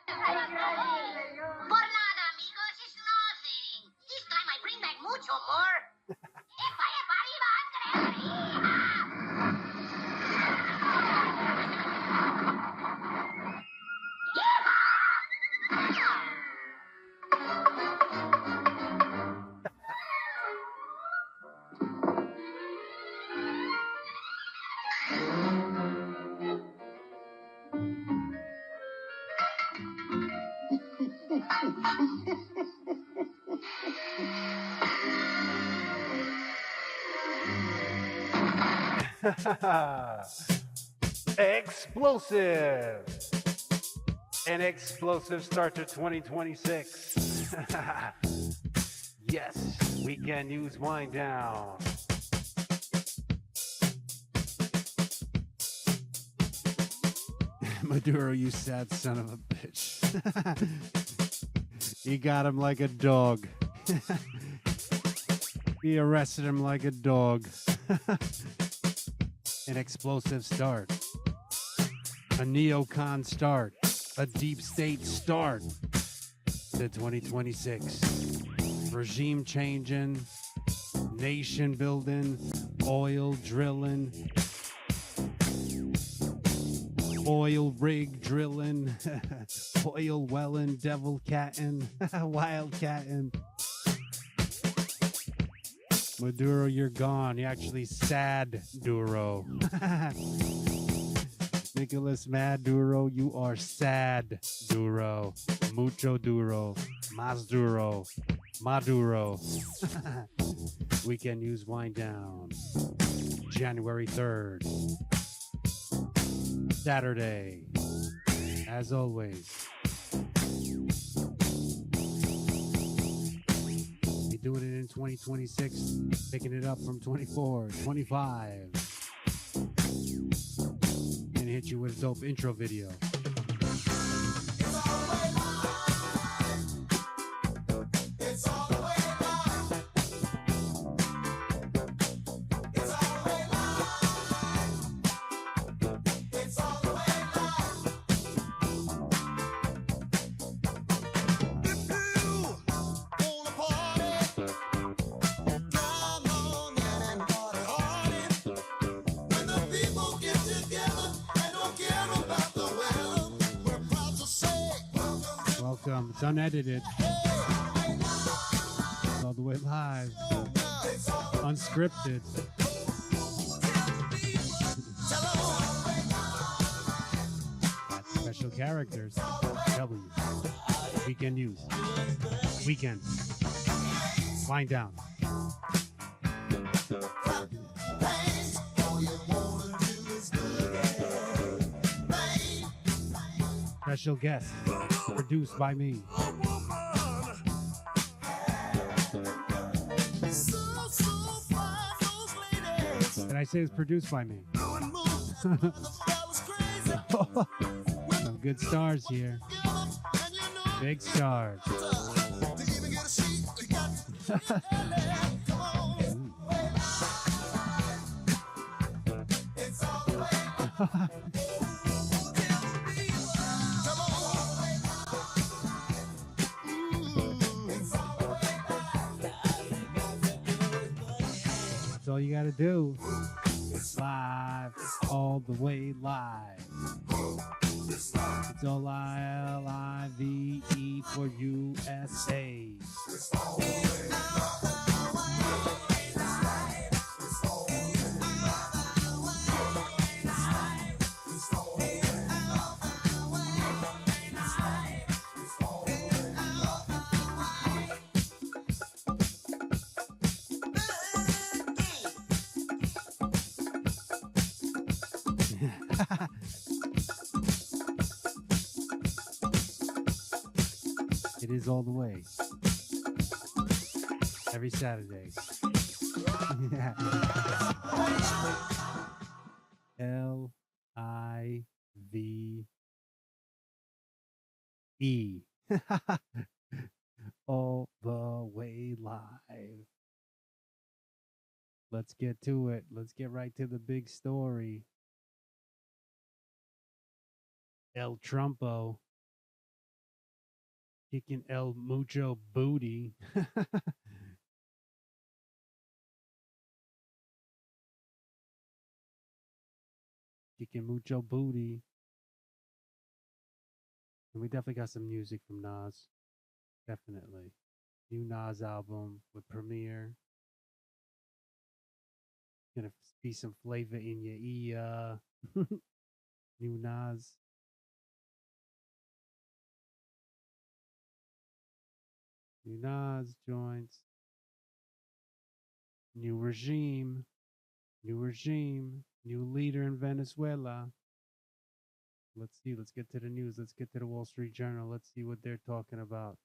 Por nada, amigos, it's nothing. This time I bring back mucho more. ¡Epa, epa, arriba, Explosive! An explosive start to 2026. Yes, weekend news wind down. Maduro, you sad son of a bitch. He got him like a dog. He arrested him like a dog. An explosive start. A neocon start. A deep state start to 2026. Regime changing. Nation building. Oil drilling. Oil rig drilling. Oil welling. Devil catting. Wild catting. Maduro, you're gone. You're actually sad, Duro. Nicholas Maduro, you are sad, Duro. Mucho duro. Mas duro. Maduro. Weekend news wind down. January 3rd. Saturday. As always. Doing it in 2026, picking it up from 24, 25. And hit you with a dope intro video. It's unedited. It's all the way live. Unscripted. That's special characters. W. Weekend news. Weekend. Wind down. Special guest. Produced by me. Did I say it's produced by me? Some good stars here. Big stars. That's all you gotta do. Live, all the way live. It's all L-I-V-E for USA. It is all the way. Every Saturday. L-I-V-E. All the way live. Let's get to it. Let's get right to the big story. El Trumpo Kicking El Mucho Booty. Kicking Mucho Booty. And we definitely got some music from Nas. Definitely. New Nas album with Premiere. Gonna be some flavor in your ear. New Nas. New Nas joints. New regime. New regime. New leader in Venezuela. Let's see. Let's get to the news. Let's get to the Wall Street Journal. Let's see what they're talking about.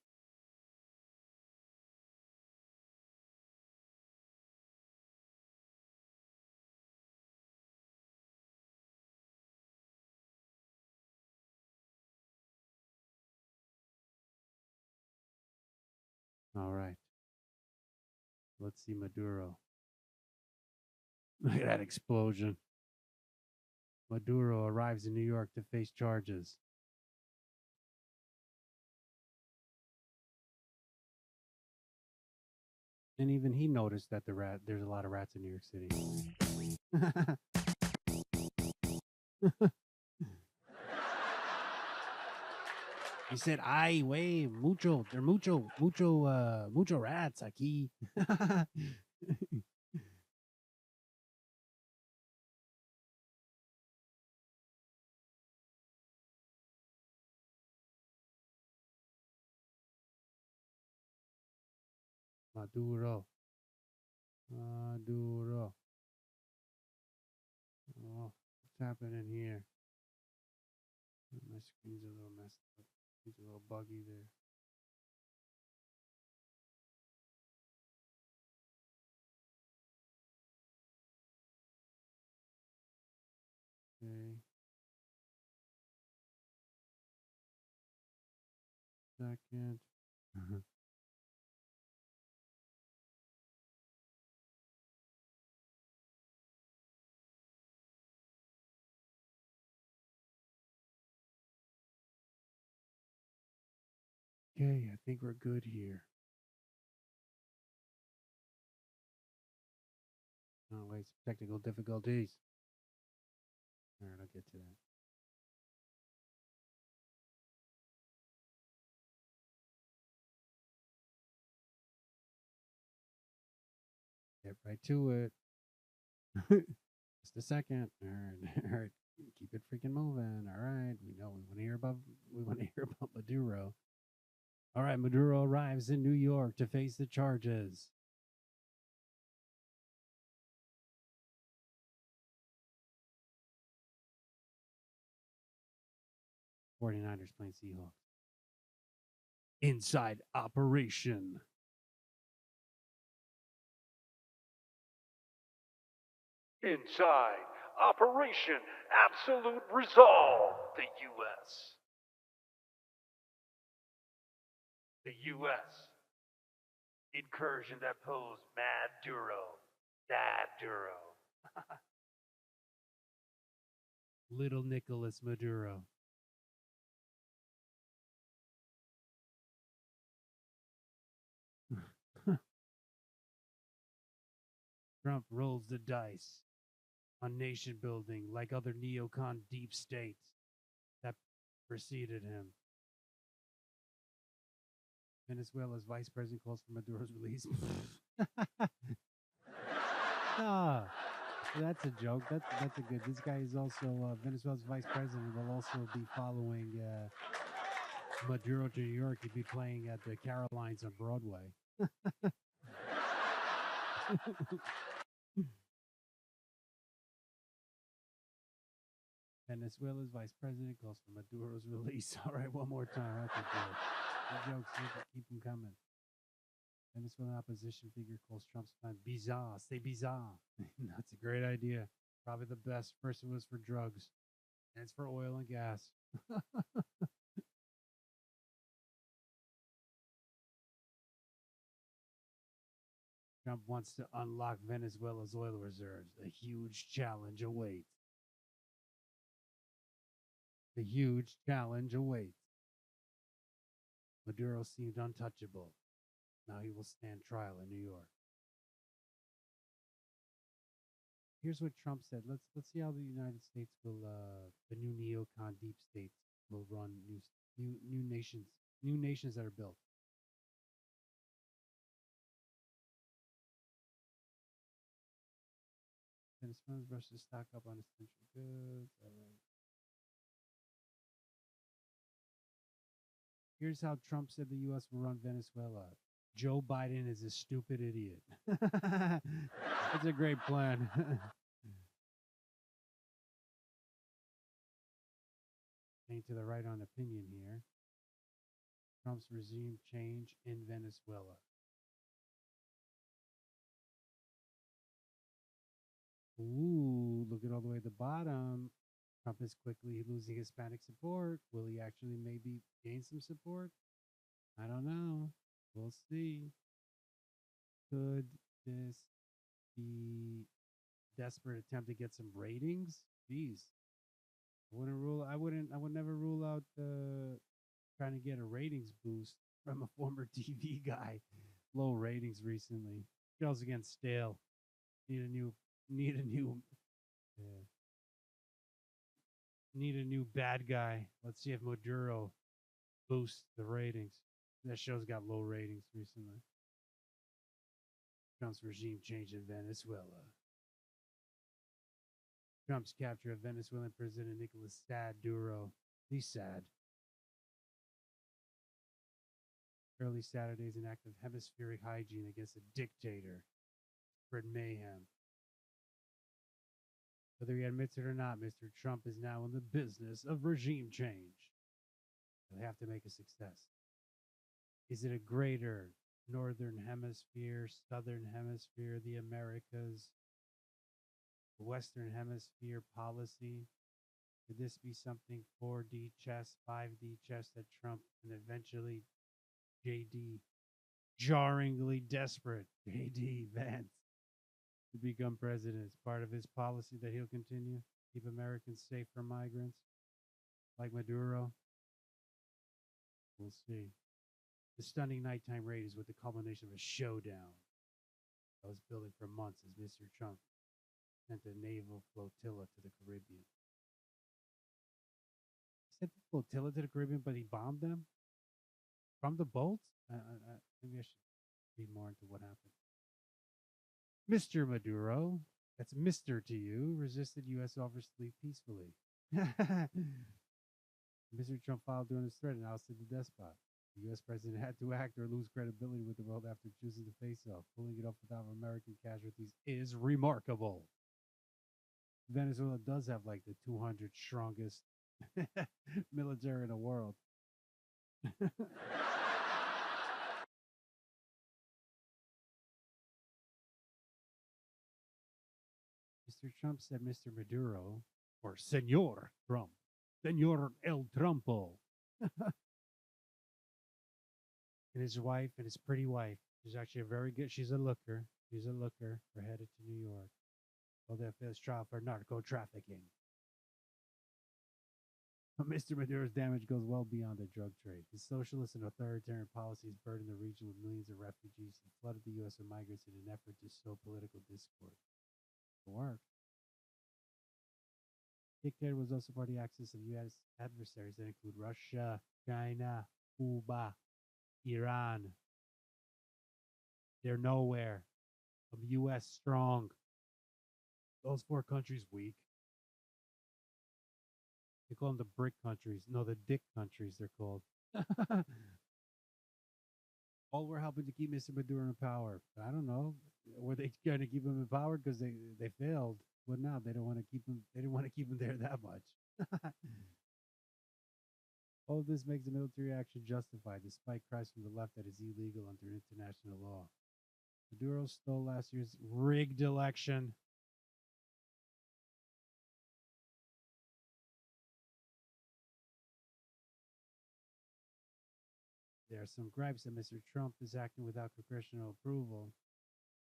All right. Let's see Maduro. Look at that explosion. Maduro arrives in New York to face charges. And even he noticed that there's a lot of rats in New York City. He said, "Ay, wey, mucho, there mucho rats aquí." Maduro. Maduro. Oh, what's happening here? My screen's a little messed up. It's a little buggy there. Okay. Second. Okay, I think we're good here. Oh, wait, some technical difficulties. All right, I'll get to that. Get right to it. Just a second. All right, all right. Keep it freaking moving. All right, we know we want to hear about Maduro. All right, Maduro arrives in New York to face the charges. '49ers playing Seahawks. Inside operation. Inside Operation Absolute Resolve, the U.S. The U.S. incursion that posed Mad Duro, Dad Duro. Little Nicholas Maduro. Trump rolls the dice on nation building like other neocon deep states that preceded him. Venezuela's vice president calls for Maduro's release. Ah, that's a joke. That's a good. This guy is also Venezuela's vice president. Will also be following Maduro to New York. He'd be playing at the Carolines on Broadway. Venezuela's vice president calls for Maduro's release. All right, one more time. That's a joke. The jokes, keep them coming. Venezuelan opposition figure calls Trump's plan bizarre. Say bizarre. That's a great idea. Probably the best. First it was for drugs. And it's for oil and gas. Trump wants to unlock Venezuela's oil reserves. A huge challenge awaits. A huge challenge awaits. Maduro seemed untouchable. Now he will stand trial in New York. Here's what Trump said. Let's see how the United States will the new neocon deep states will run new nations that are built. Venezuela rushed to stock up on essential goods. All right. Here's how Trump said the U.S. will run Venezuela. Joe Biden is a stupid idiot. That's a great plan. Staying to the right on opinion here. Trump's regime change in Venezuela. Ooh, look at all the way at the bottom. Trump is quickly losing Hispanic support. Will he actually maybe gain some support? I don't know. We'll see. Could this be desperate attempt to get some ratings? Jeez. I would never rule out trying to get a ratings boost from a former TV guy. Low ratings recently. Goes against stale. Need a new bad guy. Let's see if Maduro boosts the ratings. That show's got low ratings recently. Trump's regime change in Venezuela. Trump's capture of Venezuelan President Nicolas Maduro. He's sad. Early Saturday's an act of hemispheric hygiene against a dictator. Spread mayhem. Whether he admits it or not, Mr. Trump is now in the business of regime change. He'll have to make a success. Is it a greater northern hemisphere, southern hemisphere, the Americas, Western hemisphere policy? Could this be something 4D chess, 5D chess that Trump and eventually JD, jarringly desperate JD Vance to become president? It's part of his policy that he'll continue keep Americans safe from migrants like Maduro. We'll see. The stunning nighttime raid is with the culmination of a showdown that was building for months as Mr. Trump sent a naval flotilla to the Caribbean. He sent the flotilla to the Caribbean, but he bombed them from the boats? Maybe I should read more into what happened. Mr. Maduro, that's Mr. to you, resisted U.S. offers to leave peacefully. Mr. Trump filed during his threat and ousted the despot. The U.S. president had to act or lose credibility with the world after choosing to face off. Pulling it off without American casualties is remarkable. Venezuela does have like the 200 strongest military in the world. Mr. Trump said Mr. Maduro, or Senor Trump, Senor El Trumpo, and his wife, and his pretty wife. She's actually a very good, she's a looker. She's a looker. We're headed to New York. Well, their first trial for narco trafficking. But Mr. Maduro's damage goes well beyond the drug trade. His socialist and authoritarian policies burdened the region with millions of refugees and flooded the U.S. with migrants in an effort to sow political discord. It worked. Dictator was also part of the axis of U.S. adversaries that include Russia, China, Cuba, Iran. They're nowhere. The U.S. strong. Those four countries weak. They call them the brick countries. No, the dick countries, they're called. All were helping to keep Mr. Maduro in power. I don't know. Were they going to keep him in power because they failed? Well, now they don't want to keep him. They didn't want to keep him there that much. All of this makes the military action justified, despite cries from the left that is illegal under international law. Maduro stole last year's rigged election. There are some gripes that Mr. Trump is acting without congressional approval.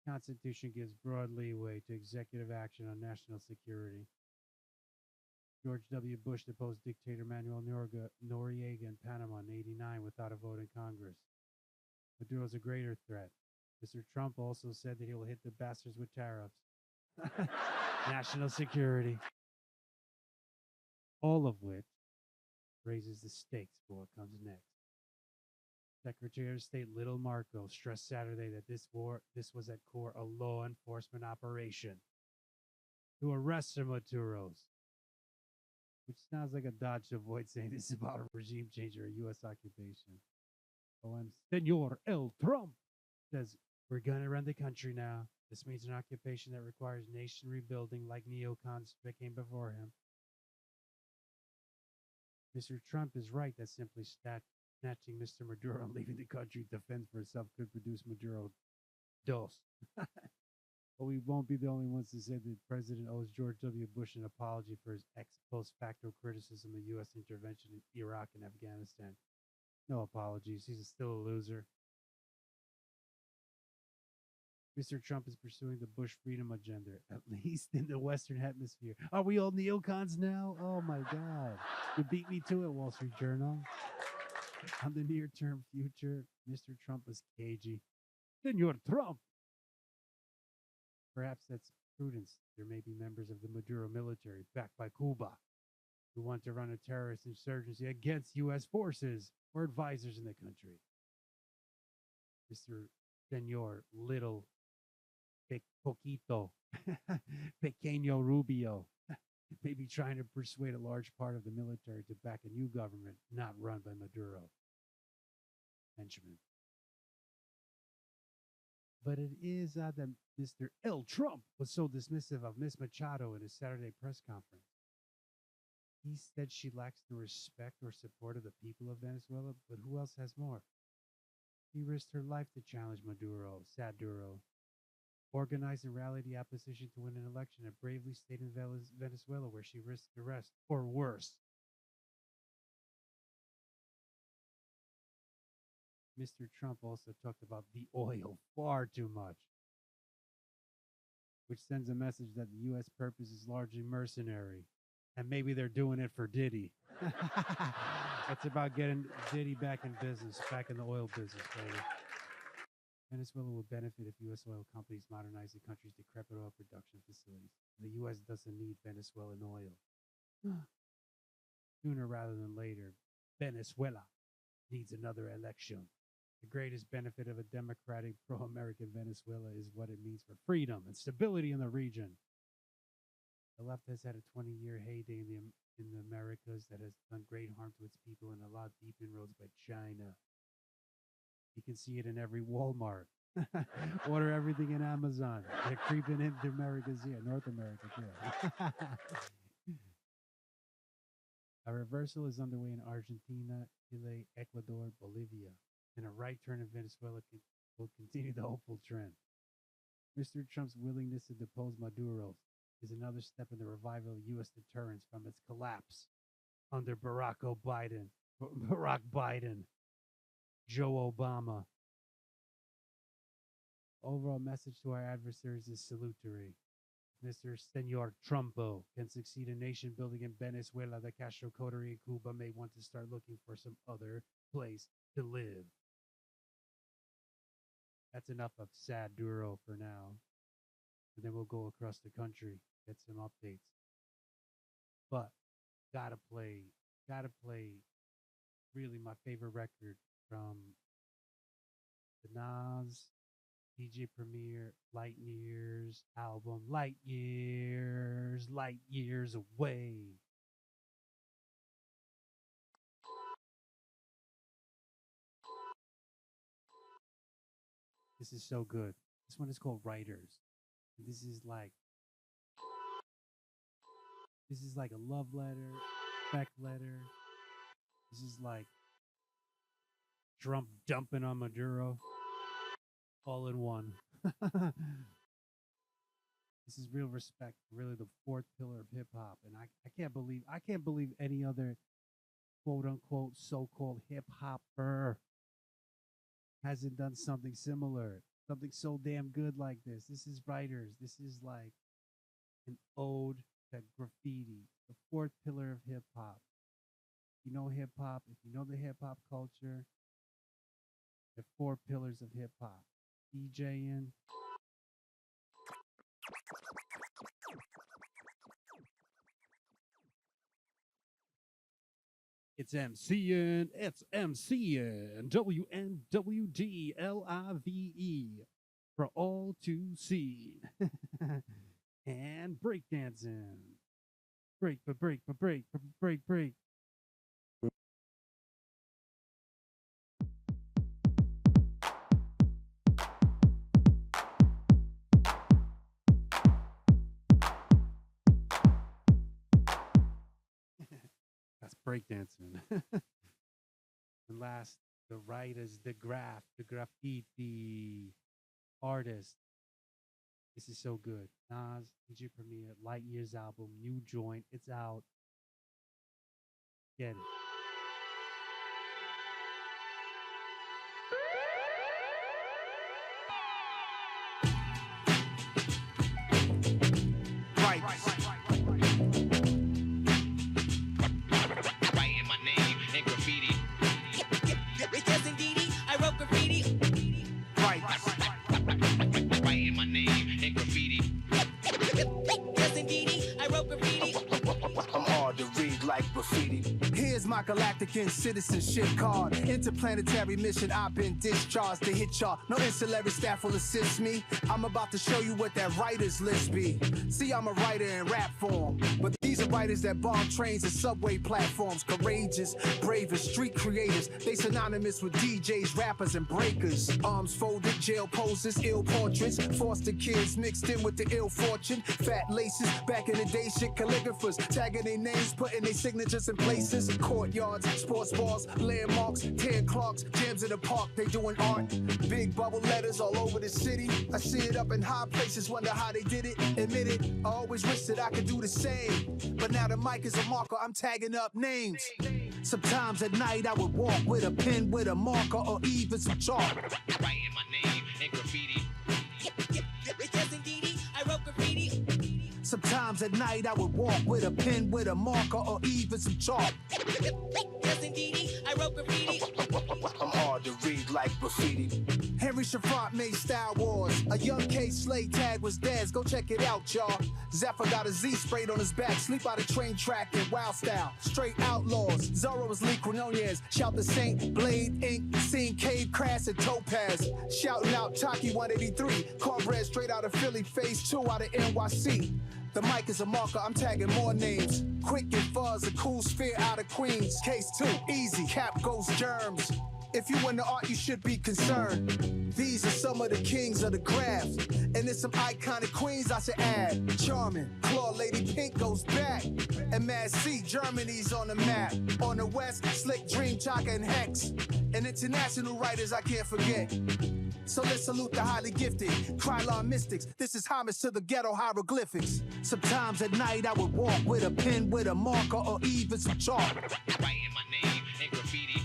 The Constitution gives broad leeway to executive action on national security. George W. Bush deposed dictator Manuel Noriega in Panama in '89 without a vote in Congress. Maduro's a greater threat. Mr. Trump also said that he will hit the bastards with tariffs. National security. All of which raises the stakes for what comes next. Secretary of State Little Marco stressed Saturday that this was at core a law enforcement operation to arrest the Maduros, which sounds like a dodge to avoid saying this is about a regime change or a U.S. occupation. OM Senor El Trump says, we're going to run the country now. This means an occupation that requires nation rebuilding like neocons that came before him. Mr. Trump is right that simply snatching Mr. Maduro and leaving the country to fend for itself could produce Maduro dos. But we won't be the only ones to say that the president owes George W. Bush an apology for his ex-post facto criticism of U.S. intervention in Iraq and Afghanistan. No apologies. He's still a loser. Mr. Trump is pursuing the Bush freedom agenda, at least in the Western Hemisphere. Are we all neocons now? Oh my God. You beat me to it, Wall Street Journal. On the near-term future, Mr. Trump is cagey. Senor Trump! Perhaps that's prudence. There may be members of the Maduro military, backed by Cuba, who want to run a terrorist insurgency against U.S. forces or advisors in the country. Mr. Senor Little Poquito, Pequeño Rubio, may be trying to persuade a large part of the military to back a new government not run by Maduro. Benjamin. But it is odd that Mr. L. Trump was so dismissive of Miss Machado in his Saturday press conference. He said she lacks the respect or support of the people of Venezuela, but who else has more? She risked her life to challenge Maduro, Saduro, organized and rallied the opposition to win an election, and bravely stayed in Venezuela where she risked arrest, or worse. Mr. Trump also talked about the oil far too much, which sends a message that the U.S. purpose is largely mercenary, and maybe they're doing it for Diddy. It's about getting Diddy back in business, back in the oil business, baby. Venezuela will benefit if U.S. oil companies modernize the country's decrepit oil production facilities. The U.S. doesn't need Venezuelan oil. Sooner rather than later, Venezuela needs another election. The greatest benefit of a democratic, pro-American Venezuela is what it means for freedom and stability in the region. The left has had a 20-year heyday in the Americas that has done great harm to its people and allowed deep inroads by China. You can see it in every Walmart. Order everything in Amazon. They're creeping into America's here, North America too. A reversal is underway in Argentina, Chile, Ecuador, Bolivia, and a right turn in Venezuela will continue the hopeful trend. Mr. Trump's willingness to depose Maduro is another step in the revival of U.S. deterrence from its collapse under Barack Biden, Joe Obama. Overall message to our adversaries is salutary. Mr. Senor Trumpo can succeed in nation building in Venezuela. The Castro coterie in Cuba may want to start looking for some other place to live. That's enough of sad Duro for now. And then we'll go across the country, get some updates. But gotta play really my favorite record from the Nas DJ Premier Light Years album, Light Years Away. This is so good. This one is called Writers. This is like a love letter, respect letter. This is like Trump dumping on Maduro, all in one. This is real respect, really the fourth pillar of hip hop, and I can't believe any other quote unquote so-called hip hopper hasn't done something similar, something so damn good like this. This is Writers. This is like an ode to graffiti, the fourth pillar of hip hop. You know hip hop, if you know the hip hop culture, the four pillars of hip hop. DJing, it's MCing, WNWD LIVE for all to see. And breakdancing. Break. That's breakdancing. And last, the writers, the graffiti artist. This is so good. Nas, did you premiere Light Years album, new joint? It's out. Get it. Writing my name in graffiti. Yes, indeed, I wrote graffiti. Writing my name in graffiti. Yes, indeed, I wrote graffiti. I'm hard to read like graffiti. Here's my galactic citizenship card. Interplanetary mission, I've been discharged to hit y'all. No ancillary staff will assist me. I'm about to show you what that writer's list be. See, I'm a writer in rap form, but these are writers that bomb trains and subway platforms. Courageous, brave, street creators. They synonymous with DJs, rappers, and breakers. Arms folded, jail poses, ill portraits. Foster kids mixed in with the ill fortune. Fat laces, back in the day, shit calligraphers. Tagging their names, putting their signatures in places. Courtyards, sports bars, landmarks, 10 clocks, jams in the park, they doing art. Big bubble letters all over the city. I see it up in high places, wonder how they did it. Admit it, I always wish that I could do the same. But now the mic is a marker, I'm tagging up names. Sometimes at night I would walk with a pen, with a marker, or even some chalk. Writing my name in graffiti. Yes, indeed, I wrote graffiti. Sometimes at night I would walk with a pen, with a marker, or even some chalk. Yes, indeed, I wrote graffiti. I'm hard to read like graffiti. Henry Shafrat made Star Wars. A young K Slade tag was theirs. Go check it out, y'all. Zephyr got a Z sprayed on his back. Sleep out a train track in wild style. Straight outlaws. Zorro was Lee Quinonez. Shout the Saint, Blade, Ink, Seen Cave, Crass, and Topaz. Shouting out Taki 183. Cornbread straight out of Philly. Phase 2 out of NYC. The mic is a marker, I'm tagging more names. Quick and Fuzz, a cool sphere out of Queens. Case 2, easy, Cap goes germs. If you in the art, you should be concerned. These are some of the kings of the graphs. And there's some iconic queens I should add. Charming, Claw Lady Pink goes back. And Mad C, Germany's on the map. On the west, Slick Dream, Chaka and Hex. And international writers I can't forget. So let's salute the highly gifted Krylon mystics. This is homage to the ghetto hieroglyphics. Sometimes at night I would walk with a pen, with a marker, or even some chalk. Writing my name in graffiti.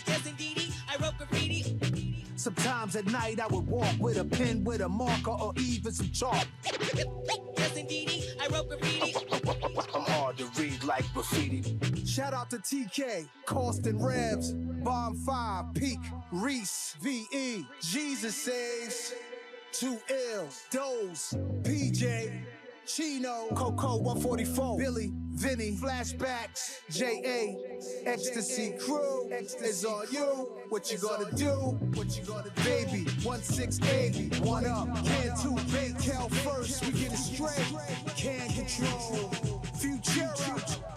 Yes, indeed, I wrote graffiti. Sometimes at night I would walk with a pen, with a marker, or even some chalk. Yes, indeed, I wrote graffiti. I'm hard to read like graffiti. Shout out to TK, Caustin Rebs, Bomb 5, Peak, Reese, VE, Jesus Saves, 2 Ill, Doze, PJ, Chino, Coco 144, Billy, Vinny, Flashbacks, JA, Ecstasy Crew, is on you. What you gonna do? What you gonna do? Baby, 168, 1 up, can 2, bait, Cal first, we get it straight, can control, future,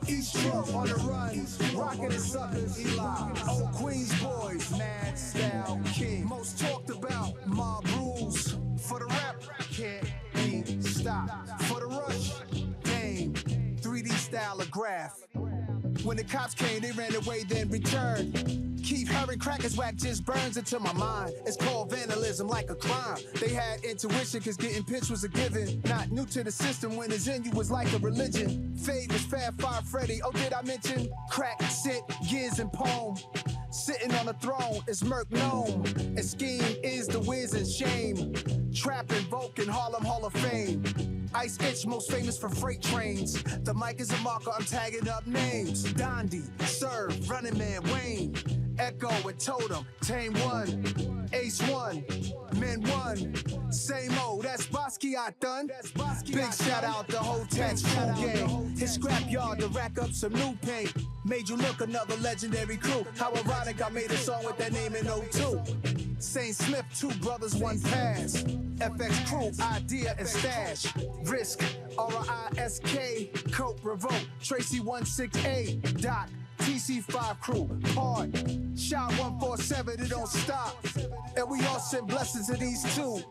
Eastro on the run, rockin' the suckers, Eli, old Queens boys, Mad Style King, most talked about, mob rules, for the rap, can't be stopped, for the rush, Dame, 3D stylograph. When the cops came, they ran away, then returned. Keep hearing crackers whack just burns into my mind. It's called vandalism, like a crime. They had intuition, cause getting pitched was a given. Not new to the system, when it's in you was like a religion. Fade was Fab Five Freddy, oh did I mention? Crack, sit, gears and poem. Sitting on the throne is Merc Gnome. And scheme is the whiz and shame. Trap invoking Harlem Hall of Fame. Ice Itch, most famous for freight trains. The mic is a marker, I'm tagging up names. Dondi, Serve, Running Man, Wayne, Echo and Totem, Tame One, Ace One, Men One, same old, that's Bosky I done. Big shout out the whole Tax Crew gang. His scrapyard to rack up some new paint. Made you look another legendary crew. How ironic I made a song with that name in '02. Saint Smith, two brothers, one pass. FX Crew, idea and stash. Risk, R-I-S-K, Cope, Revolt, Tracy 168, Doc, TC5 Crew, Part, Shot 147, it don't stop. And we all send blessings to these two.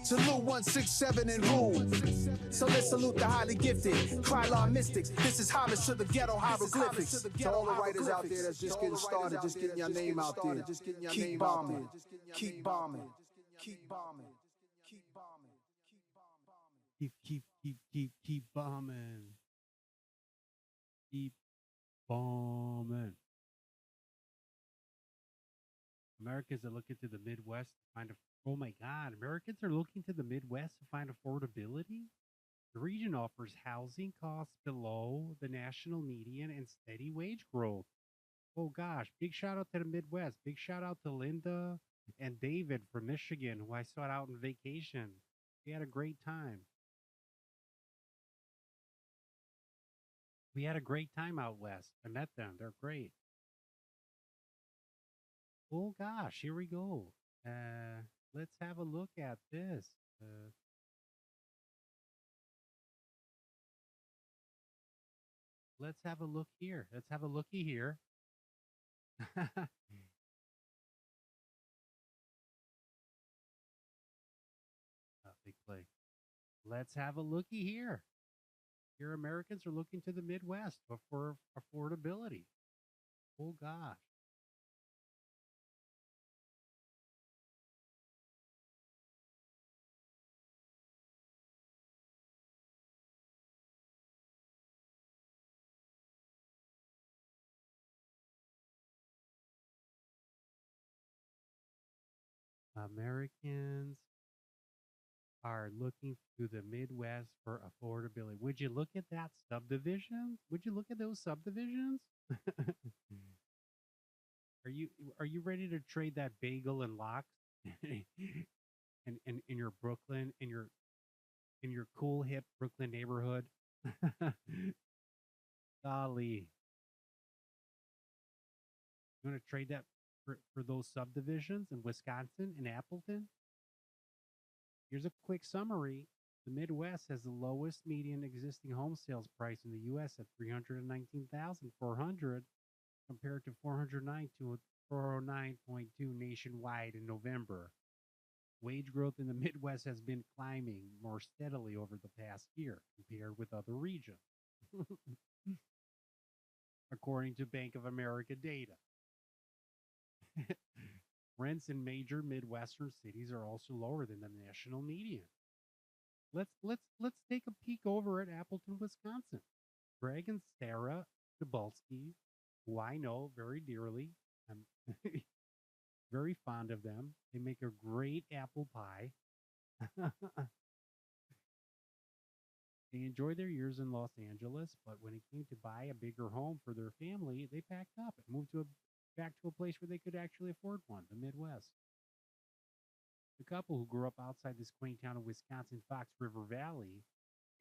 Salute 167 and rule. So let's salute the highly gifted Krylon mystics. This is homage to the ghetto hieroglyphics. To all the writers out there that's just getting started, just getting your name out there. Keep bombing. Keep bombing. Keep bombing. Keep bombing. Keep bombing. Keep bombing. Americans are looking to the Midwest to find oh my God, Americans are looking to the Midwest to find affordability? The region offers housing costs below the national median and steady wage growth. Oh gosh, big shout out to the Midwest. Big shout out to Linda and David from Michigan, who I sought out on vacation. We had a great time. We had a great time out west. I met them. They're great. Oh gosh, here we go. Let's have a look at this. Let's have a look here. Let's have a looky here. Big play. Let's have a looky here. Here, Americans are looking to the Midwest for affordability. Oh gosh. Americans are looking to the Midwest for affordability. Would you look at that subdivision? Would you look at those subdivisions? Are you ready to trade that bagel and lox in your Brooklyn, in your cool hip Brooklyn neighborhood? Golly. You want to trade that for those subdivisions in Wisconsin and Appleton? Here's a quick summary. The Midwest has the lowest median existing home sales price in the U.S. at $319,400 compared to $409 to $409.2 nationwide in November. Wage growth in the Midwest has been climbing more steadily over the past year compared with other regions, according to Bank of America data. Rents in major Midwestern cities are also lower than the national median. Let's take a peek over at Appleton, Wisconsin. Greg and Sarah Dabalski, who I know very dearly, I'm very fond of them. They make a great apple pie. They enjoyed their years in Los Angeles, but when it came to buy a bigger home for their family, they packed up and moved back to a place where they could actually afford one, the Midwest. The couple who grew up outside this quaint town of Wisconsin, Fox River Valley,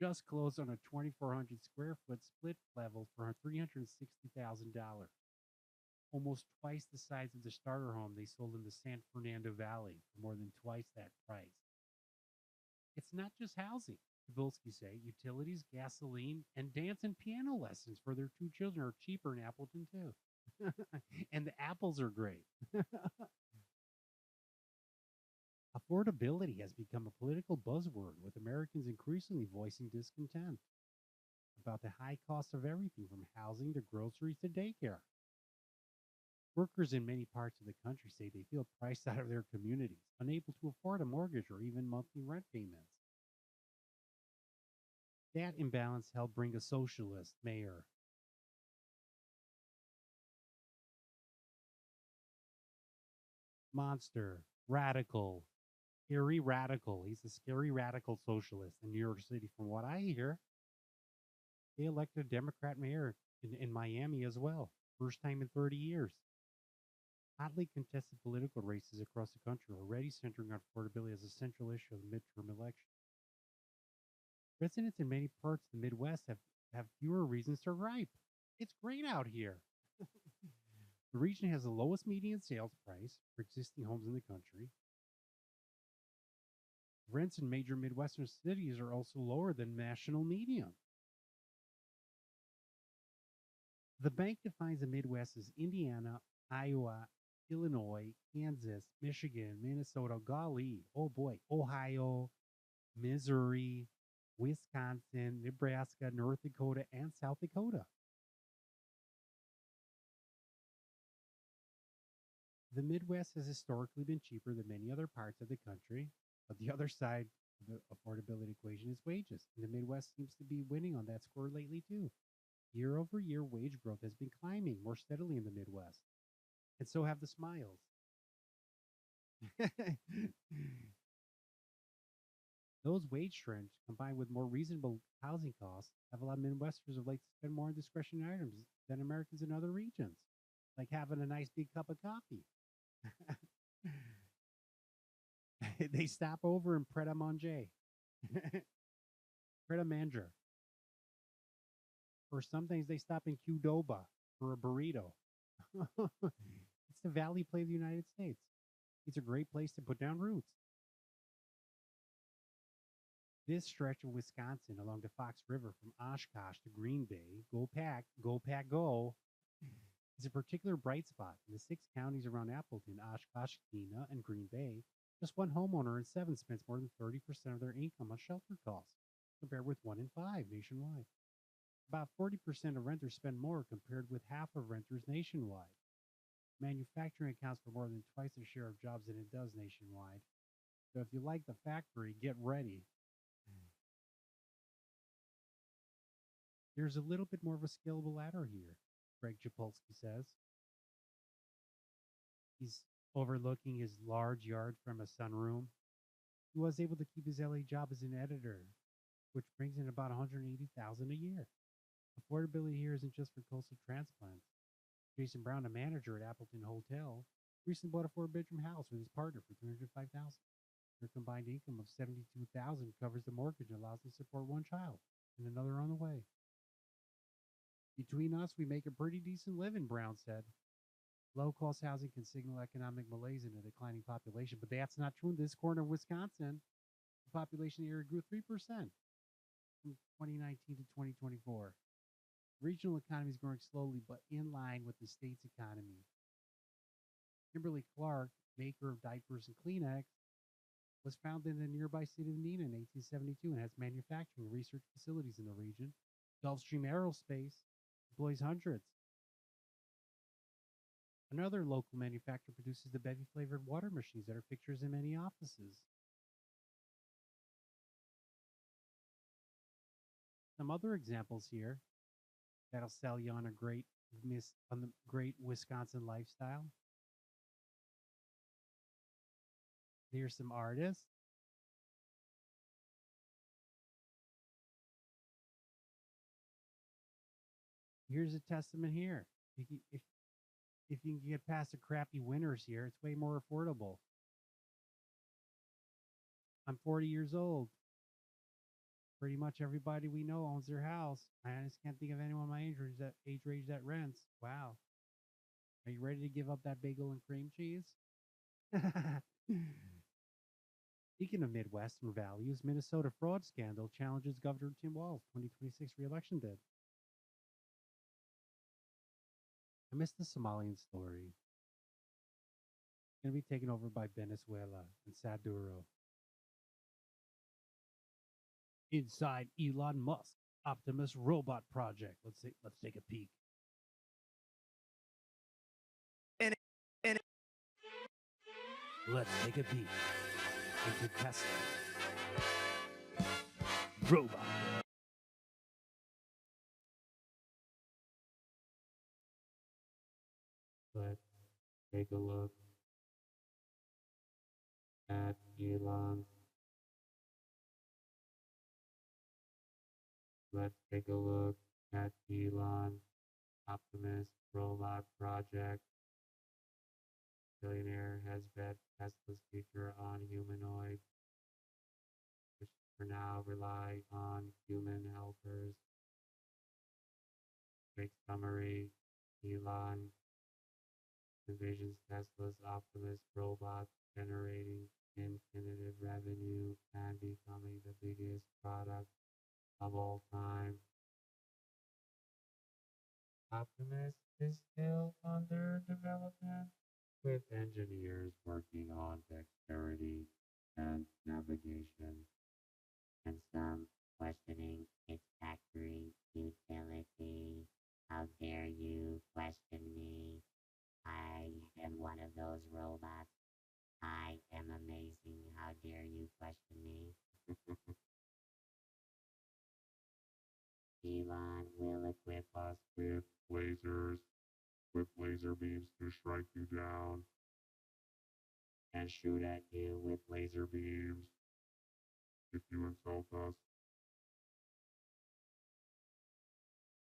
just closed on a 2,400 square foot split level for $360,000. Almost twice the size of the starter home they sold in the San Fernando Valley for more than twice that price. It's not just housing, Dabalski say. Utilities, gasoline, and dance and piano lessons for their two children are cheaper in Appleton, too. And the apples are great. Affordability has become a political buzzword, with Americans increasingly voicing discontent about the high cost of everything from housing to groceries to daycare. Workers in many parts of the country say they feel priced out of their communities, unable to afford a mortgage or even monthly rent payments. That imbalance helped bring a socialist mayor, monster, radical, scary radical. He's a scary radical socialist in New York City. From what I hear, they elected a Democrat mayor in Miami as well. First time in 30 years. Hotly contested political races across the country are already centering on affordability as a central issue of the midterm election. Residents in many parts of the Midwest have fewer reasons to gripe. It's great out here. The region has the lowest median sales price for existing homes in the country. Rents in major Midwestern cities are also lower than national median. The bank defines the Midwest as Indiana, Iowa, Illinois, Kansas, Michigan, Minnesota, golly, oh boy, Ohio, Missouri, Wisconsin, Nebraska, North Dakota, and South Dakota. The Midwest has historically been cheaper than many other parts of the country, but the other side of the affordability equation is wages, and the Midwest seems to be winning on that score lately too. Year over year, wage growth has been climbing more steadily in the Midwest, and so have the smiles. Those wage trends, combined with more reasonable housing costs, have allowed Midwesterners of late to spend more on discretionary items than Americans in other regions, like having a nice big cup of coffee. They stop over in Pret a Manger. Pret a Manger. Or some things they stop in Qdoba for a burrito. It's the Valley Play of the United States. It's a great place to put down roots. This stretch of Wisconsin along the Fox River from Oshkosh to Green Bay, go Pack, go, is a particular bright spot. In the 6 counties around Appleton, Oshkosh, Kena, and Green Bay, just one homeowner in 7 spends more than 30% of their income on shelter costs, compared with 1 in 5 nationwide. About 40% of renters spend more compared with half of renters nationwide. Manufacturing accounts for more than twice the share of jobs than it does nationwide. So if you like the factory, get ready. There's a little bit more of a scalable ladder here, Greg Japolsky says. He's overlooking his large yard from a sunroom. He was able to keep his LA job as an editor, which brings in about $180,000 a year. Affordability here isn't just for coastal transplants. Jason Brown, a manager at Appleton Hotel, recently bought a 4-bedroom house with his partner for $305,000. Their combined income of $72,000 covers the mortgage and allows them to support 1 child and another on the way. Between us, we make a pretty decent living, Brown said. Low-cost housing can signal economic malaise in a declining population, but that's not true in this corner of Wisconsin. The population area grew 3% from 2019 to 2024. Regional economy is growing slowly, but in line with the state's economy. Kimberly Clark, maker of diapers and Kleenex, was founded in the nearby city of Neenah in 1872 and has manufacturing and research facilities in the region. Gulfstream Aerospace employs hundreds. Another local manufacturer produces the Bevy-flavored water machines that are fixtures in many offices. Some other examples here that'll sell you on the great Wisconsin lifestyle. Here's some artists. Here's a testament here. If you can get past the crappy winters here, it's way more affordable. I'm 40 years old. Pretty much everybody we know owns their house. I just can't think of anyone my age range that rents. Wow. Are you ready to give up that bagel and cream cheese? Speaking of Midwestern values, Minnesota fraud scandal challenges Governor Tim Walz's 2026 reelection bid. I missed the Somalian story. It's going to be taken over by Venezuela and Saduro. Inside Elon Musk Optimus robot project. Let's take a peek. Let's take a peek into Tesla robot. Let's take a look at Elon. Let's take a look at Elon Optimus Robot Project. Billionaire has bet Tesla's future on humanoids, which for now rely on human helpers. Quick summary: Elon envisions Tesla's Optimus robots generating infinite revenue and becoming the biggest product of all time. Optimus is still under development, with engineers working on dexterity and navigation, and some questioning its factory utility. How dare you question me? I am one of those robots. I am amazing. How dare you question me? Elon will equip us with lasers, with laser beams to strike you down and shoot at you with laser beams if you insult us.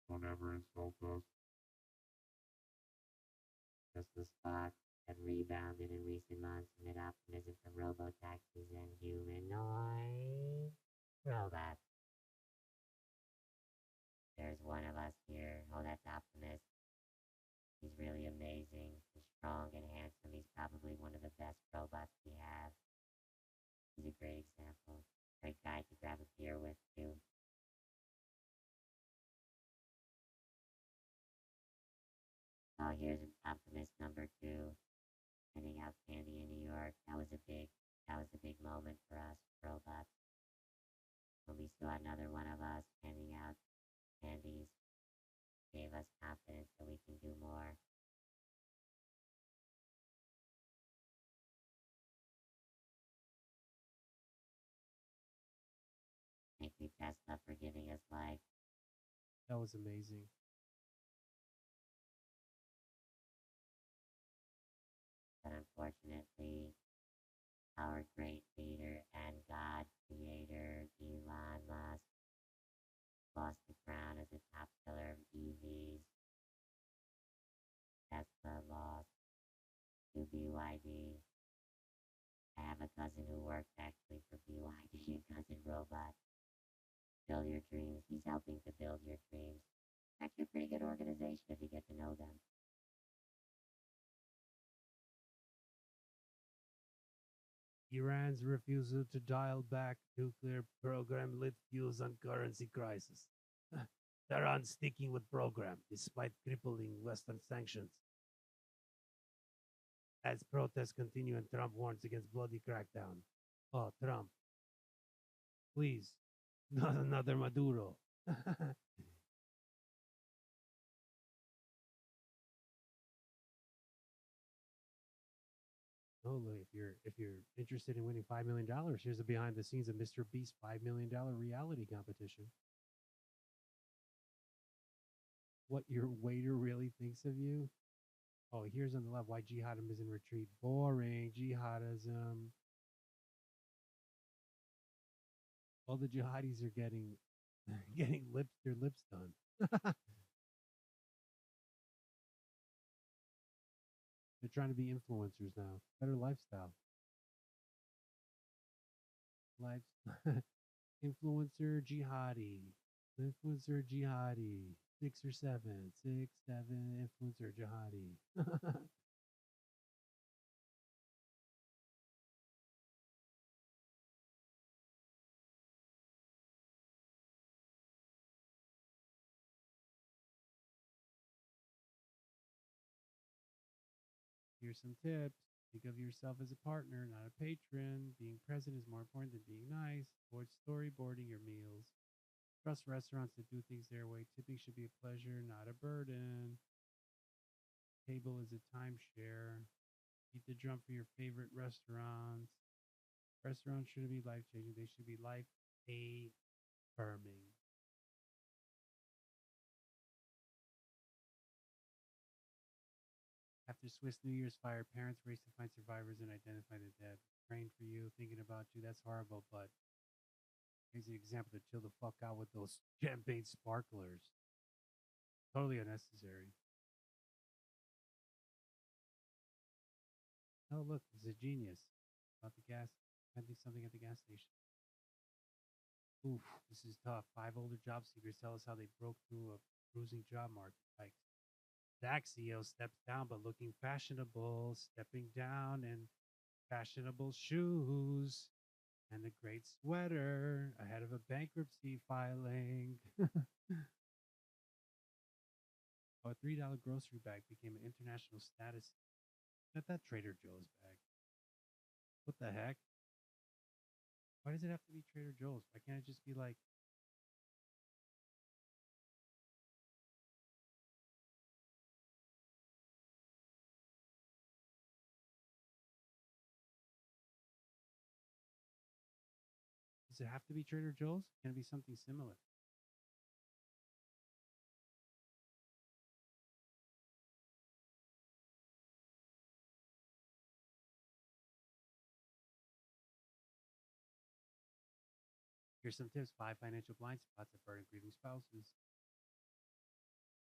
Don't ever insult us. Tesla's stock had rebounded in recent months amid optimism for robotaxis and humanoid robots. There's one of us here. Oh, that's Optimus. He's really amazing. He's strong and handsome. He's probably one of the best robots we have. He's a great example. Great guy to grab a beer with, too. Oh, here's Optimus number 2. Handing out candy in New York. That was a big moment for us, robots. When we saw another one of us handing out candies, gave us confidence that we can do more. Thank you, Tesla, for giving us life. That was amazing. But unfortunately, our great leader and God creator, Elon Musk, lost the crown as a top seller of EVs. Tesla lost to BYD. I have a cousin who works actually for BYD, a cousin robot. Build your dreams. He's helping to build your dreams. Actually a pretty good organization if you get to know them. Iran's refusal to dial back nuclear program lit fuels on currency crisis. Tehran sticking with program despite crippling Western sanctions. As protests continue and Trump warns against bloody crackdown. Oh, Trump. Please, not another Maduro. Oh, look, if you're interested in winning $5 million, here's the behind the scenes of Mr. Beast's $5 million reality competition. What your waiter really thinks of you? Oh, here's on the left why jihadism is in retreat. Boring jihadism. All the jihadis are getting their lips done. They're trying to be influencers now. Better lifestyle. Influencer jihadi. Influencer jihadi. 6 or 7. 6, 7, influencer jihadi. Here's some tips. Think of yourself as a partner, not a patron. Being present is more important than being nice. Avoid storyboarding your meals. Trust restaurants that do things their way. Tipping should be a pleasure, not a burden. Table is a timeshare. Beat the drum for your favorite restaurants. Restaurants shouldn't be life-changing. They should be life-affirming. After Swiss New Year's fire, parents race to find survivors and identify the dead. praying for you, thinking about you. That's horrible, but here's an example to chill the fuck out with those champagne sparklers. Totally unnecessary. Oh, look, it's a genius. About the gas, I think something at the gas station. Oof, this is tough. 5 older job seekers tell us how they broke through a bruising job market. Like, Zach CEO steps down, but looking fashionable, stepping down in fashionable shoes and a great sweater ahead of a bankruptcy filing. Oh, a $3 grocery bag became an international status. Not that Trader Joe's bag. What the heck? Why does it have to be Trader Joe's? Why can't it just be like does it have to be Trader Joe's? Can it be something similar? Here's some tips. 5 financial blind spots that burden grieving spouses.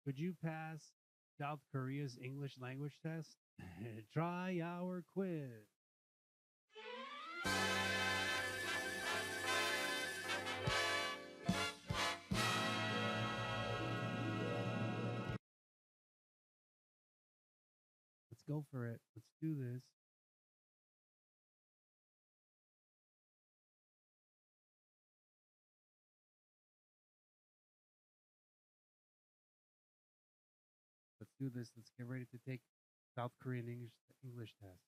Could you pass South Korea's English language test? Try our quiz. Let's go for it. Let's do this. Let's do this. Let's get ready to take South Korean English test.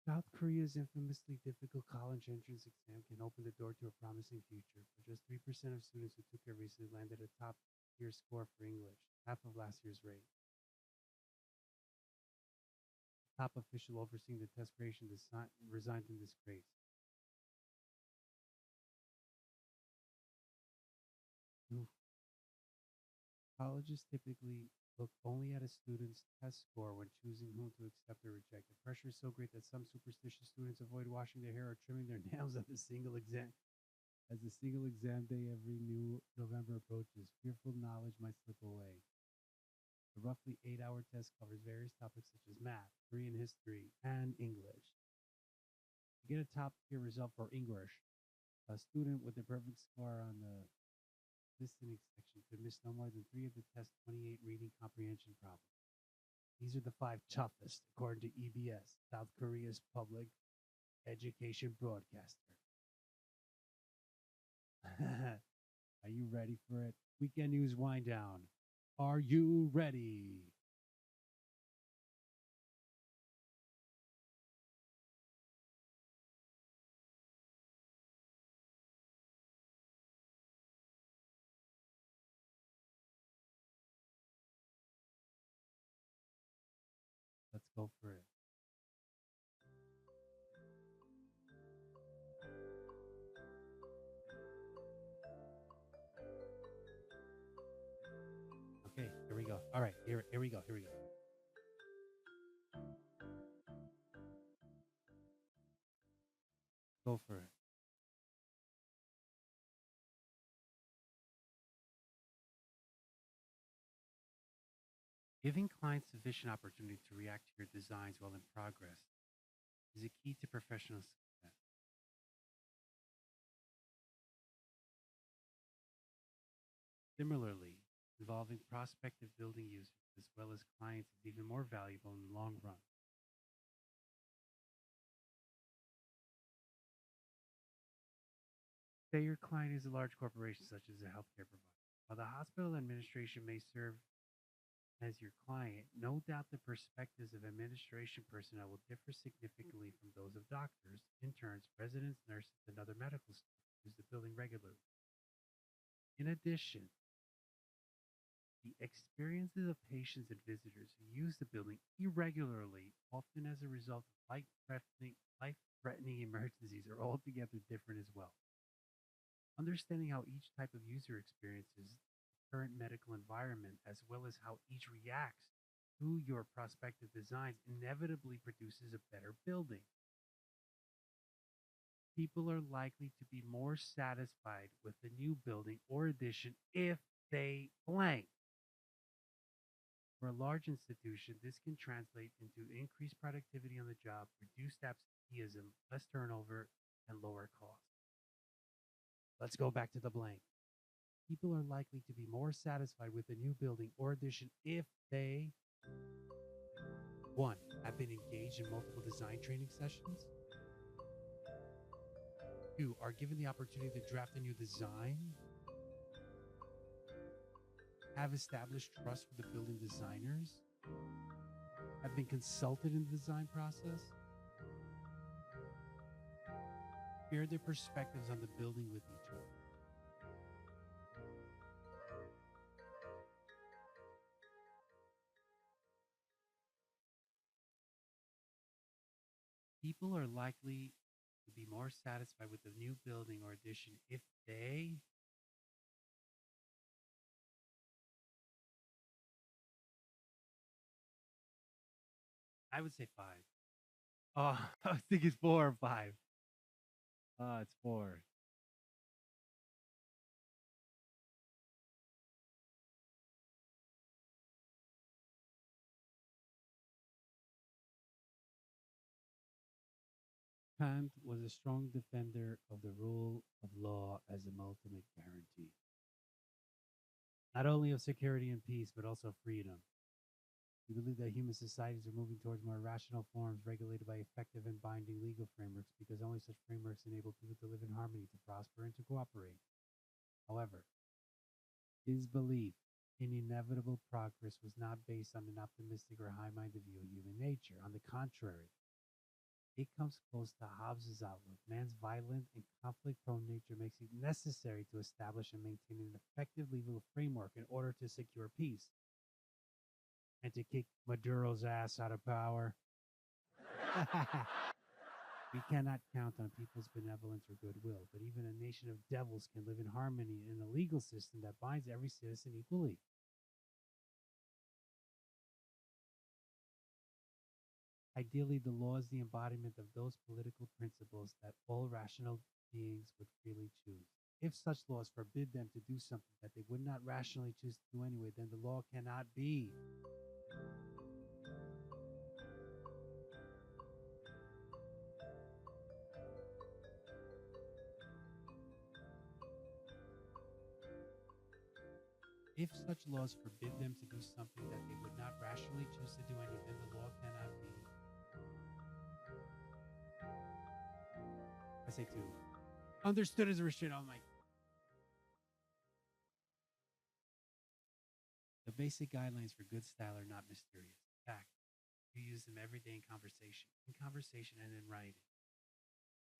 South Korea's infamously difficult college entrance exam can open the door to a promising future. For just 3% of students who took it recently landed a top tier score for English, half of last year's rate. Top official overseeing the test creation resigned in disgrace. Oof. Colleges typically look only at a student's test score when choosing whom to accept or reject. The pressure is so great that some superstitious students avoid washing their hair or trimming their nails at the single exam day every new November approaches. Fearful knowledge might slip away. The roughly 8-hour test covers various topics such as math, Korean history, and English. To get a top tier result for English, a student with a perfect score on the listening section could miss no more than 3 of the test's 28 reading comprehension problems. These are the 5 toughest, according to EBS, South Korea's public education broadcaster. Are you ready for it? Weekend News Wind Down. Are you ready? Let's go for it. Okay, here we go. All right, here we go. Go for it. Giving clients sufficient opportunity to react to your designs while in progress is a key to professional success. Similarly, involving prospective building users as well as clients is even more valuable in the long run. Say your client is a large corporation such as a healthcare provider. While the hospital administration may serve as your client, no doubt the perspectives of administration personnel will differ significantly from those of doctors, interns, residents, nurses, and other medical staff who use the building regularly. In addition, The experiences of patients and visitors who use the building irregularly, often as a result of life-threatening emergencies, are altogether different as well. Understanding how each type of user experiences the current medical environment, as well as how each reacts to your prospective designs, inevitably produces a better building. People are likely to be more satisfied with the new building or addition if they blank. For a large institution, this can translate into increased productivity on the job, reduced absenteeism, less turnover, and lower costs. Let's go back to the blank. People are likely to be more satisfied with the new building or addition if they 1. Have been engaged in multiple design training sessions. 2. Are given the opportunity to draft a new design. Have established trust with the building designers. Have been consulted in the design process. Share their perspectives on the building with each other. People are likely to be more satisfied with the new building or addition if they I would say 5. Oh, I was thinking 4 or 5. It's 4. Kant was a strong defender of the rule of law as an ultimate guarantee, not only of security and peace, but also freedom. He believed that human societies are moving towards more rational forms regulated by effective and binding legal frameworks because only such frameworks enable people to live in harmony, to prosper, and to cooperate. However, his belief in inevitable progress was not based on an optimistic or high-minded view of human nature. On the contrary, it comes close to Hobbes's outlook. Man's violent and conflict-prone nature makes it necessary to establish and maintain an effective legal framework in order to secure peace and to kick Maduro's ass out of power. We cannot count on people's benevolence or goodwill, but even a nation of devils can live in harmony in a legal system that binds every citizen equally. Ideally, the law is the embodiment of those political principles that all rational beings would freely choose. If such laws forbid them to do something that they would not rationally choose to do anyway, then the law cannot be. If such laws forbid them to do something that they would not rationally choose to do anyway, then the law cannot be. I say 2. Understood as a restraint on my. The basic guidelines for good style are not mysterious. In fact, you use them every day in conversation and in writing.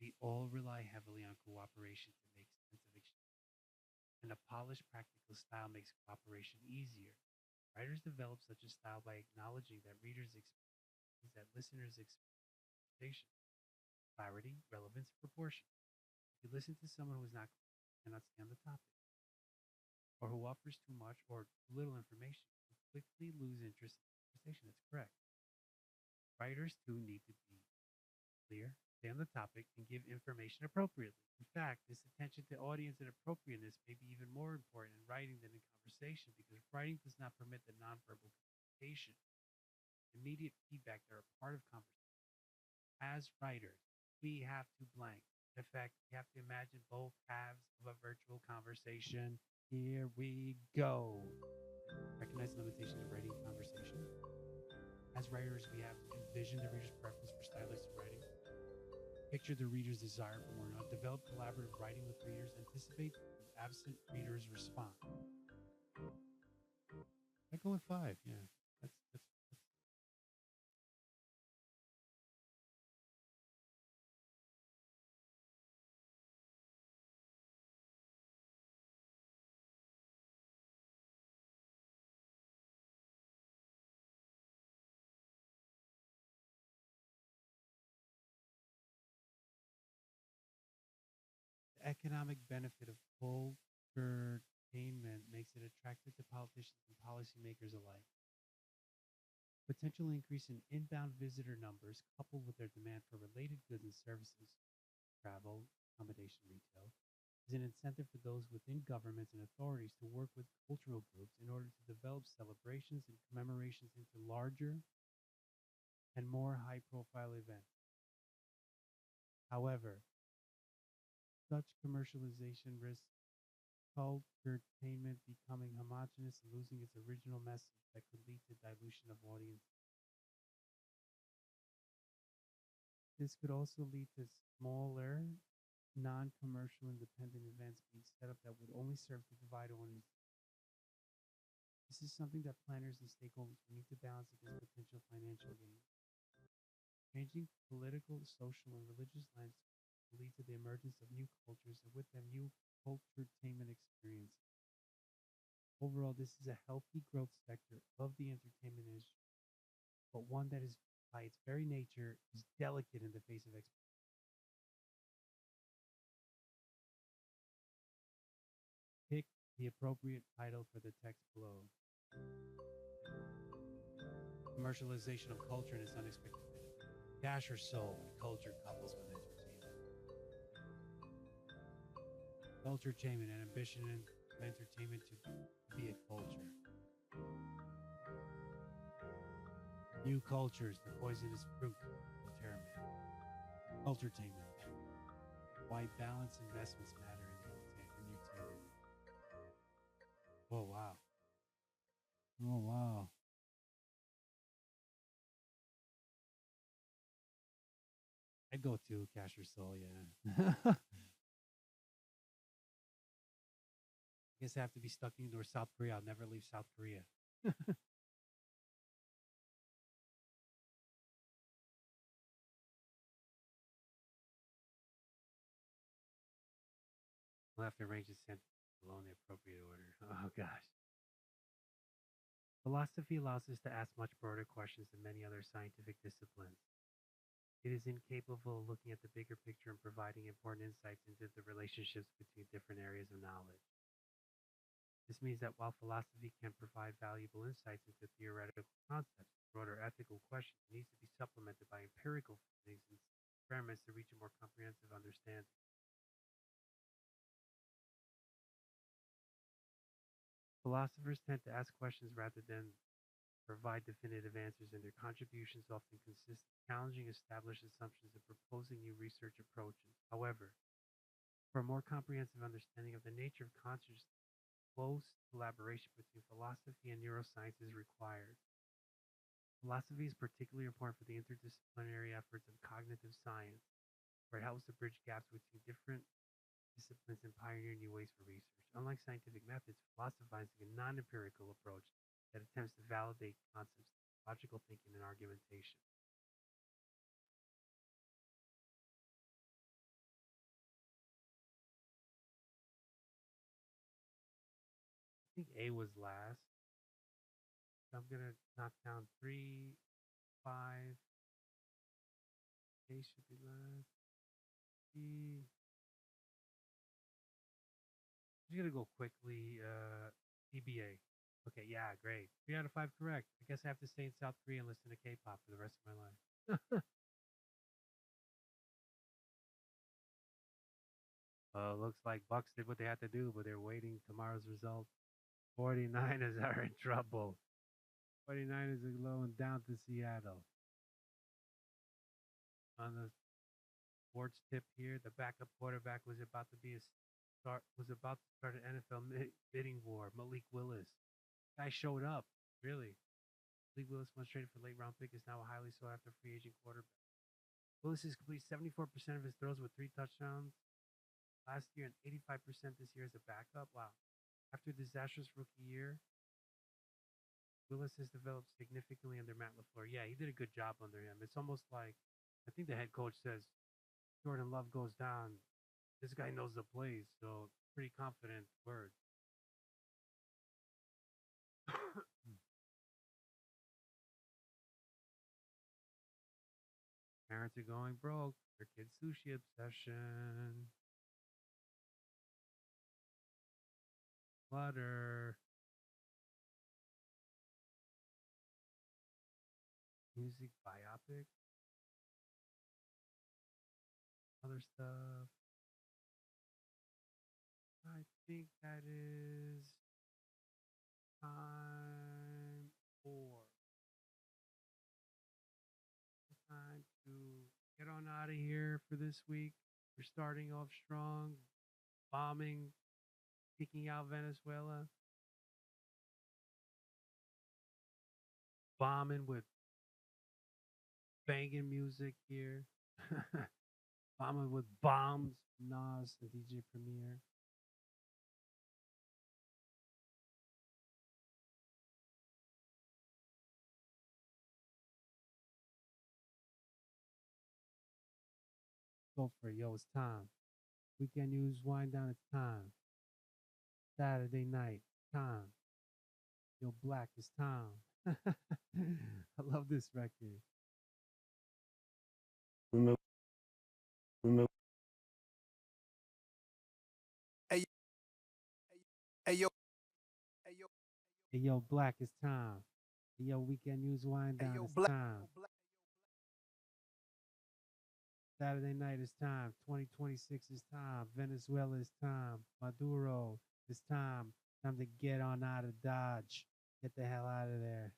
We all rely heavily on cooperation to make sense of exchange, and a polished, practical style makes cooperation easier. Writers develop such a style by acknowledging that readers expect that listeners expect clarity, relevance, and proportion. If you listen to someone who is not cannot stay on the topic, or who offers too much or too little information, you quickly lose interest in the conversation. That's correct. Writers, too, need to be clear, stay on the topic, and give information appropriately. In fact, this attention to audience and appropriateness may be even more important in writing than in conversation because writing does not permit the nonverbal communication, immediate feedback that are part of conversation. As writers, we have to blank. In fact, we have to imagine both halves of a virtual conversation. Here we go. Recognize the limitations of writing conversation. As writers, we have to envision the reader's preference for stylistic writing. Picture the reader's desire for more knowledge. Develop collaborative writing with readers. Anticipate the absent reader's response. I go with 5. Yeah, that's economic benefit of culturetainment makes it attractive to politicians and policymakers alike. Potential increase in inbound visitor numbers, coupled with their demand for related goods and services, travel, accommodation, retail, is an incentive for those within governments and authorities to work with cultural groups in order to develop celebrations and commemorations into larger and more high-profile events. However, such commercialization risks culturetainment becoming homogeneous and losing its original message that could lead to dilution of audience. This could also lead to smaller, non-commercial independent events being set up that would only serve to divide audiences. This is something that planners and stakeholders will need to balance against potential financial gain. Changing political, social, and religious landscapes will lead to the emergence of new cultures and with them new culturetainment experiences. Overall, this is a healthy growth sector of the entertainment industry, but one that is, by its very nature, is delicate in the face of expectations. Pick the appropriate title for the text below. Commercialization of culture and its unexpected benefit. Cash or soul, culture couples with entertainment. Culturetainment, an ambition and entertainment to be a culture. New cultures, the poisonous fruit of terror. Culturetainment. Why balanced investments matter in entertainment. Oh wow. Oh wow. I'd go to Cash or Soul, yeah. I guess I have to be stuck in or South Korea. I'll never leave South Korea. We'll have to arrange a sentence below in the appropriate order. Oh gosh. Philosophy allows us to ask much broader questions than many other scientific disciplines. It is incapable of looking at the bigger picture and providing important insights into the relationships between different areas of knowledge. This means that while philosophy can provide valuable insights into theoretical concepts, broader ethical questions needs to be supplemented by empirical findings and experiments to reach a more comprehensive understanding. Philosophers tend to ask questions rather than provide definitive answers, and their contributions often consist of challenging established assumptions and proposing new research approaches. However, for a more comprehensive understanding of the nature of consciousness, close collaboration between philosophy and neuroscience is required. Philosophy is particularly important for the interdisciplinary efforts of cognitive science, where it helps to bridge gaps between different disciplines and pioneer new ways for research. Unlike scientific methods, philosophizing a non-empirical approach that attempts to validate concepts, logical thinking, and argumentation. I think A was last. So I'm gonna knock down 3, 5. A should be last. B. I'm just gonna go quickly. DBA. Okay, yeah, great. 3 out of 5 correct. I guess I have to stay in South Korea and listen to K-pop for the rest of my life. Looks like Bucks did what they had to do, but they're waiting tomorrow's result. 49ers are in trouble. 49ers are going down to Seattle. On the sports tip here, the backup quarterback was about to start an NFL bidding war. Malik Willis. Guy showed up. Really. Malik Willis, once traded for late round pick, is now a highly sought after free agent quarterback. Willis has completed 74% of his throws with 3 touchdowns last year and 85% this year as a backup. Wow. After a disastrous rookie year, Willis has developed significantly under Matt LaFleur. Yeah, he did a good job under him. It's almost like, I think the head coach says, Jordan Love goes down. This guy knows the plays, so pretty confident word. Parents are going broke. Their kids' sushi obsession. Flutter. Music biopic. Other stuff. I think that is time for time to get on out of here for this week. We're starting off strong, bombing, kicking out Venezuela, bombing with banging music here, bombing with bombs, Nas and DJ Premier. Go for it, yo, it's time. Weekend news, wind down, it's time. Saturday night, time. Yo, Black, it's time. I love this record. Hey, hey, yo, hey, yo, Hey, yo, Black, it's time. Hey, yo, weekend news, wind down, hey, yo, it's Black. time. Saturday night is time. 2026 is time. Venezuela is time. Maduro is time. Time to get on out of Dodge. Get the hell out of there.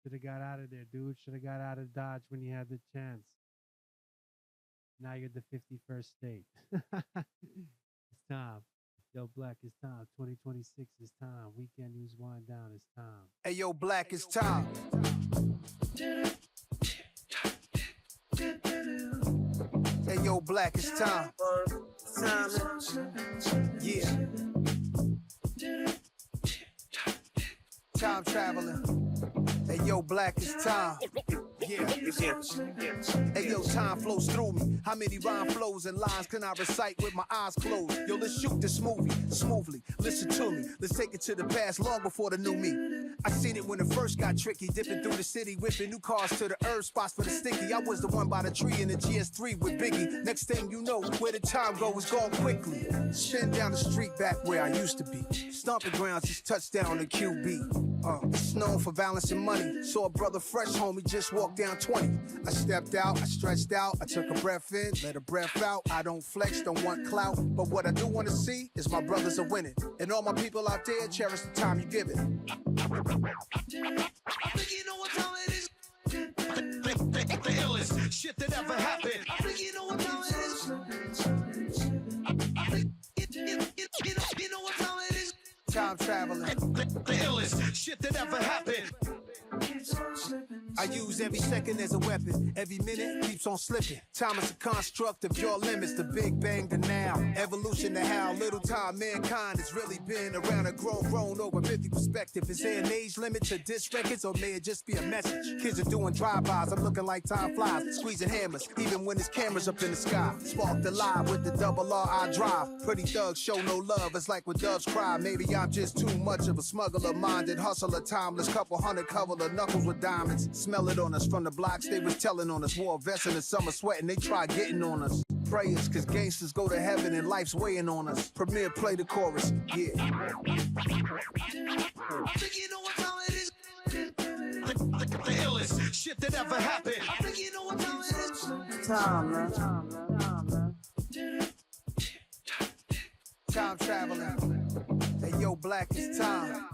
Should have got out of there, dude. Should have got out of Dodge when you had the chance. Now you're the 51st state. It's time. Yo, Black, it's time. 2026 is time. Weekend news wind down is time. Hey, yo, Black, it's time. Hey, yo, Black, it's time. Yeah. Time traveling. Hey, yo, Black, it's time. Yeah. Hey, yo, time flows through me. How many rhyme flows and lines can I recite with my eyes closed? Yo, let's shoot this movie smoothly. Listen to me. Let's take it to the past long before the new me. I seen it when it first got tricky. Dipping through the city, whipping new cars to the herb spots for the sticky. I was the one by the tree in the GS3 with Biggie. Next thing you know, where the time go is gone quickly. Spin down the street back where I used to be. Stomping grounds, just touchdown to QB. It's known for balancing money. Saw a brother fresh homie just walked down 20. I stepped out, I stretched out, I took a breath in, let a breath out. I don't flex, don't want clout, but what I do want to see is my brothers are winning. And all my people out there cherish the time you give it. I think you know what time it is. The illest shit that ever happened. I think you know what time it is. I think you know what time it is. Time traveling. The illest shit that ever happened. I use every second as a weapon. Every minute keeps on slipping. Time is a construct of your limits. The big bang to now. Evolution to how little time mankind has really been around and grown over 50 perspective. Is there an age limit to disc records, or may it just be a message? Kids are doing drive-bys. I'm looking like time flies, squeezing hammers, even when there's cameras up in the sky. Sparked alive with the double R I drive. Pretty thugs show no love. It's like when doves cry. Maybe I'm just too much of a smuggler-minded hustler, timeless. Couple hundred cover the knuckles with diamonds. Smell it on us from the blocks, they was telling on us. Wore a vest in the summer sweating, they try getting on us. Prayers, cause gangsters go to heaven and life's weighing on us. Premier, play the chorus, yeah. I think you know what time it is. The illest shit that ever happened. I think you know what time it is. Time, man. Time traveling. Hey, yo, Black, it's time.